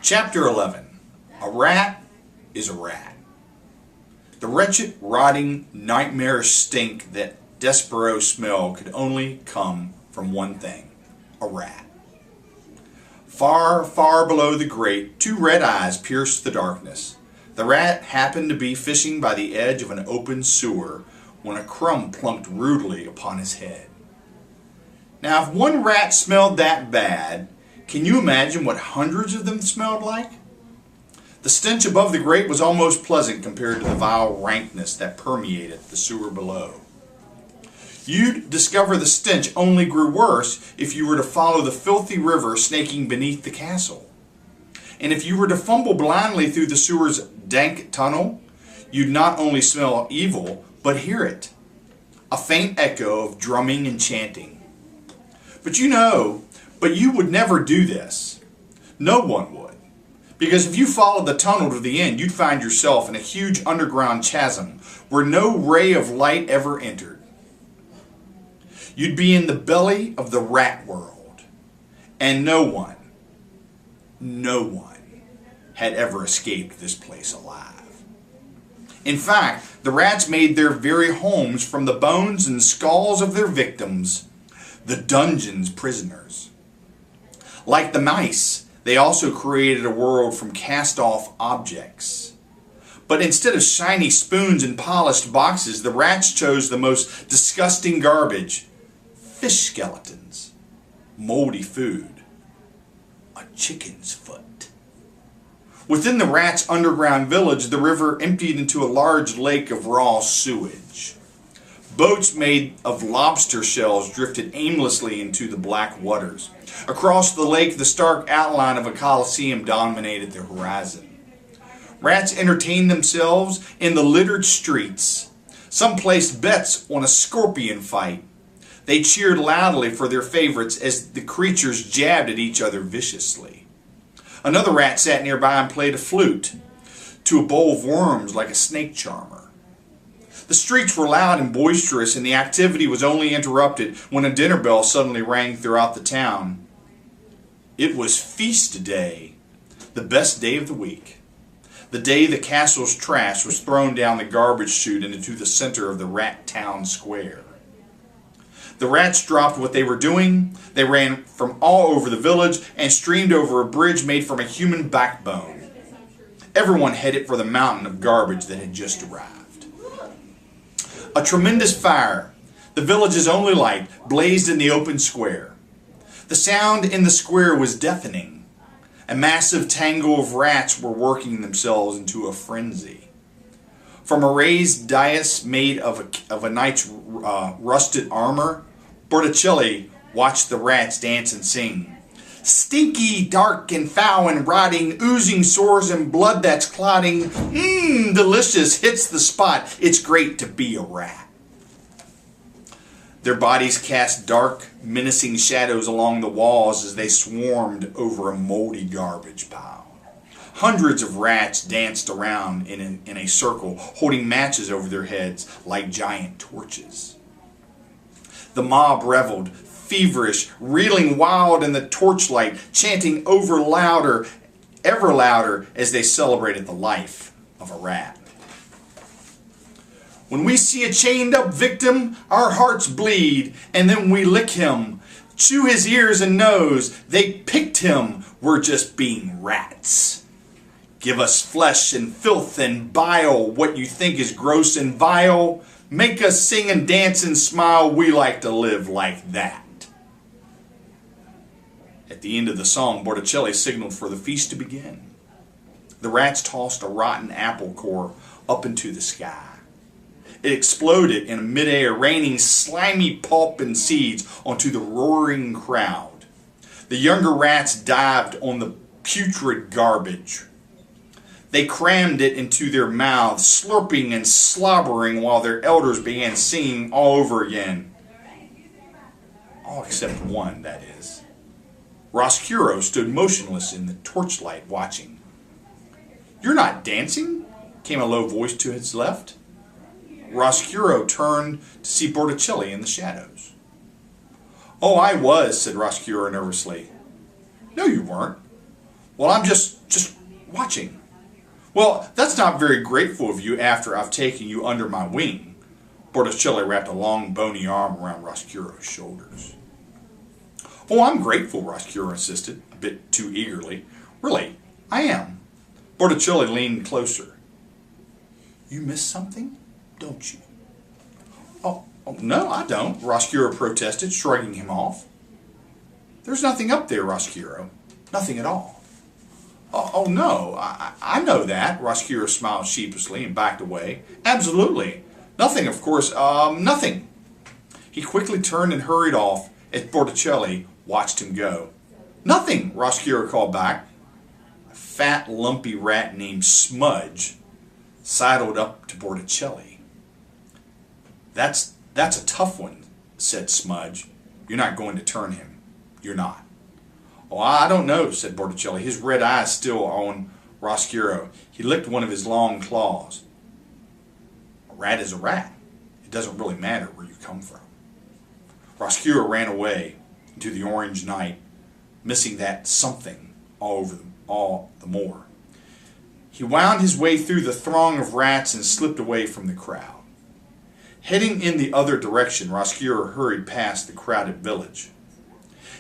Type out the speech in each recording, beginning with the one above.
Chapter 11. A rat is a rat. The wretched, rotting, nightmarish stink that Despereaux smell could only come from one thing: a rat. Far, far below the grate, two red eyes pierced the darkness. The rat happened to be fishing by the edge of an open sewer when a crumb plunked rudely upon his head. Now, if one rat smelled that bad, can you imagine what hundreds of them smelled like? The stench above the grate was almost pleasant compared to the vile rankness that permeated the sewer below. You'd discover the stench only grew worse if you were to follow the filthy river snaking beneath the castle. And if you were to fumble blindly through the sewer's dank tunnel, you'd not only smell evil, but hear it. A faint echo of drumming and chanting. But you would never do this. No one would. Because if you followed the tunnel to the end, you'd find yourself in a huge underground chasm where no ray of light ever entered. You'd be in the belly of the rat world. And no one had ever escaped this place alive. In fact, the rats made their very homes from the bones and skulls of their victims, the dungeon's prisoners. Like the mice, they also created a world from cast-off objects. But instead of shiny spoons and polished boxes, the rats chose the most disgusting garbage: fish skeletons, moldy food, a chicken's foot. Within the rats' underground village, the river emptied into a large lake of raw sewage. Boats made of lobster shells drifted aimlessly into the black waters. Across the lake, the stark outline of a coliseum dominated the horizon. Rats entertained themselves in the littered streets. Some placed bets on a scorpion fight. They cheered loudly for their favorites as the creatures jabbed at each other viciously. Another rat sat nearby and played a flute to a bowl of worms like a snake charmer. The streets were loud and boisterous, and the activity was only interrupted when a dinner bell suddenly rang throughout the town. It was feast day, the best day of the week. The day the castle's trash was thrown down the garbage chute and into the center of the rat town square. The rats dropped what they were doing. They ran from all over the village and streamed over a bridge made from a human backbone. Everyone headed for the mountain of garbage that had just arrived. A tremendous fire, the village's only light, blazed in the open square. The sound in the square was deafening. A massive tangle of rats were working themselves into a frenzy. From a raised dais made of a knight's rusted armor, Botticelli watched the rats dance and sing. Stinky, dark, and foul and rotting, oozing sores and blood that's clotting. Delicious, hits the spot. It's great to be a rat. Their bodies cast dark, menacing shadows along the walls as they swarmed over a moldy garbage pile. Hundreds of rats danced around in a circle, holding matches over their heads like giant torches. The mob reveled, feverish, reeling wild in the torchlight, chanting ever louder, as they celebrated the life of a rat. When we see a chained up victim, our hearts bleed, and then we lick him, chew his ears and nose. They picked him, we're just being rats. Give us flesh and filth and bile, what you think is gross and vile. Make us sing and dance and smile, we like to live like that. At the end of the song, Botticelli signaled for the feast to begin. The rats tossed a rotten apple core up into the sky. It exploded in midair, raining slimy pulp and seeds onto the roaring crowd. The younger rats dived on the putrid garbage. They crammed it into their mouths, slurping and slobbering while their elders began singing all over again. All except one, that is. Roscuro stood motionless in the torchlight, watching. "You're not dancing?" came a low voice to his left. Roscuro turned to see Botticelli in the shadows. "Oh, I was," said Roscuro nervously. "No, you weren't." Well, I'm just watching. Well, that's not very grateful of you after I've taken you under my wing. Botticelli wrapped a long, bony arm around Roscuro's shoulders. Oh, I'm grateful, Roscuro insisted, a bit too eagerly. Really, I am. Botticelli leaned closer. You miss something, don't you? Oh, no, I don't, Roscuro protested, shrugging him off. There's nothing up there, Roscuro. Nothing at all. Oh no, I know that, Roscuro smiled sheepishly and backed away. Absolutely. Nothing, of course, nothing. He quickly turned and hurried off as Botticelli watched him go. Nothing, Roscuro called back. A fat, lumpy rat named Smudge sidled up to Botticelli. That's a tough one, said Smudge. You're not going to turn him. You're not. Oh, I don't know, said Botticelli, his red eyes still on Roscuro. He licked one of his long claws. A rat is a rat. It doesn't really matter where you come from. Roscuro ran away into the orange night, missing that something all the more. He wound his way through the throng of rats and slipped away from the crowd. Heading in the other direction, Roscuro hurried past the crowded village.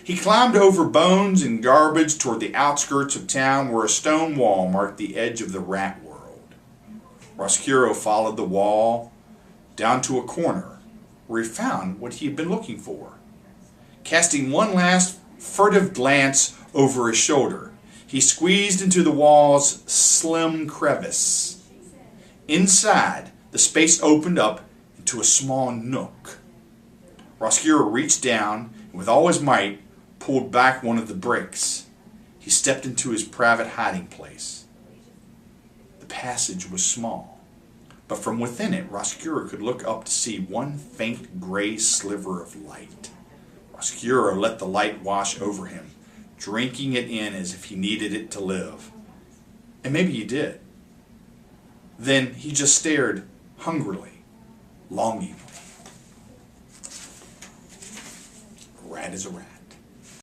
He climbed over bones and garbage toward the outskirts of town where a stone wall marked the edge of the rat world. Roscuro followed the wall down to a corner where he found what he had been looking for. Casting one last furtive glance over his shoulder, he squeezed into the wall's slim crevice. Inside, the space opened up into a small nook. Roscuro reached down and with all his might pulled back one of the bricks. He stepped into his private hiding place. The passage was small, but from within it, Roscuro could look up to see one faint gray sliver of light. Roscuro let the light wash over him, drinking it in as if he needed it to live. And maybe he did. Then he just stared hungrily, longingly. A rat is a rat.